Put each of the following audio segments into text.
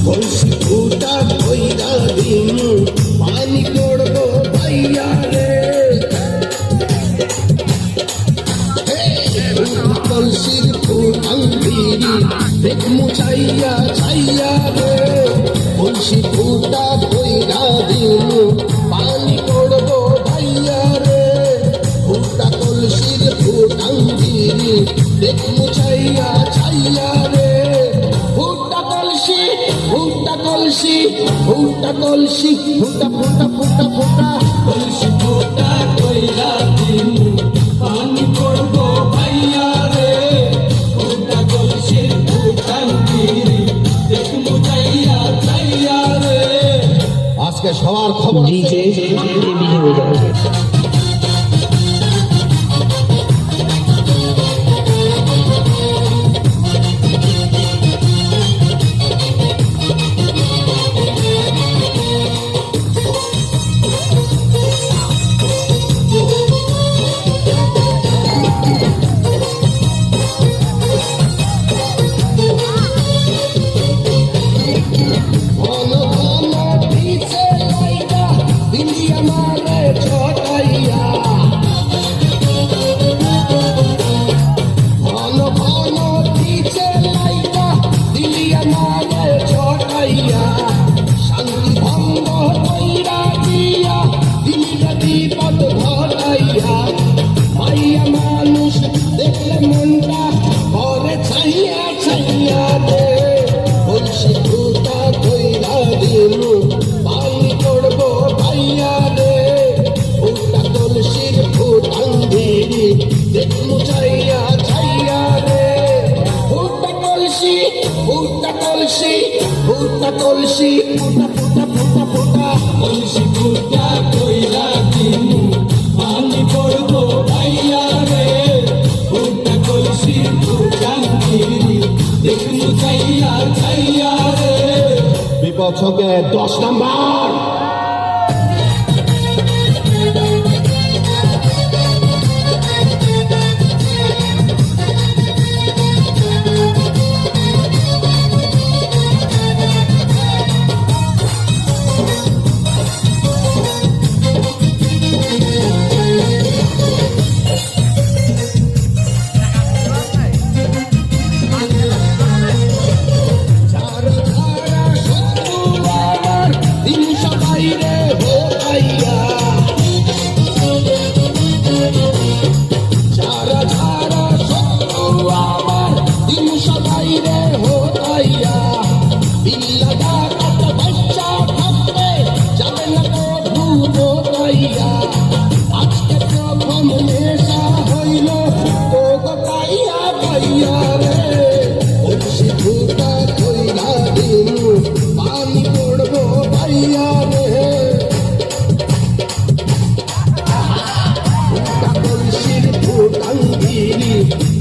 কলসি ফুটা কইরা দিন পানি পড়বো ভাইয়া রে কলসির ফুটাং বিড়ি দেখমু ছাইয়া ছাইয়া রে কলসি ফুটা কইরা দিন পানি পড়বো ভাইয়া রে ফুটা কলসির ফুটাং বিড়ি দেখমু ছাইয়া ছাইয়া রে ফুটা কলসি ফুটা কলসি ফুটা কলসি ফুটা ফুটা ফুটা ফুটা কলসি ফুটা কইরা দিন পানি পড়বো ভাইয়া রে ফুটা কলসি ফুটাং বিড়ি দেখমু ছাইয়া ছাইয়া রে আজকে সবার খবর ডিজে বিজয় ফুটা কলসি ফুটা ফুটা ফুটা ফুটা কলসি ফুটা কইরা দিন পানি পড়বো ভাইয়া রে ফুটা কলসি ফুটা বিড়ি দেখমু ছাইয়া ছাইয়া রে বিপদ সঙ্গে 10 নাম্বার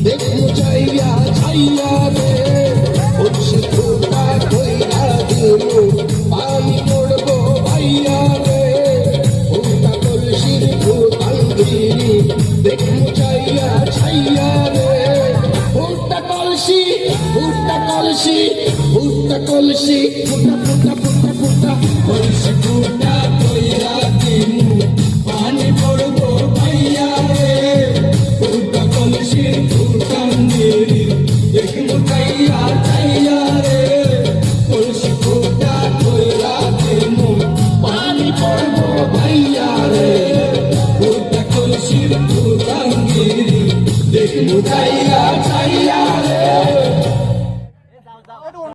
দেখমু ছাইয়া ছাইয়া রে কলসি ফুটা কইরা দিন পানি পড়বো ভাইয়া রে ফুটা কলসির ফুটাং বিড়ি দেখমু ছাইয়া ছাইয়া রে ফুটা কলসি ফুটা কলসি ফুটা কলসি ফুটা ফুটা ফুটা ফুটা কলসি ফুটা কইরা দিন পানি পড়বো ভাইয়া রে ফুটা কলসি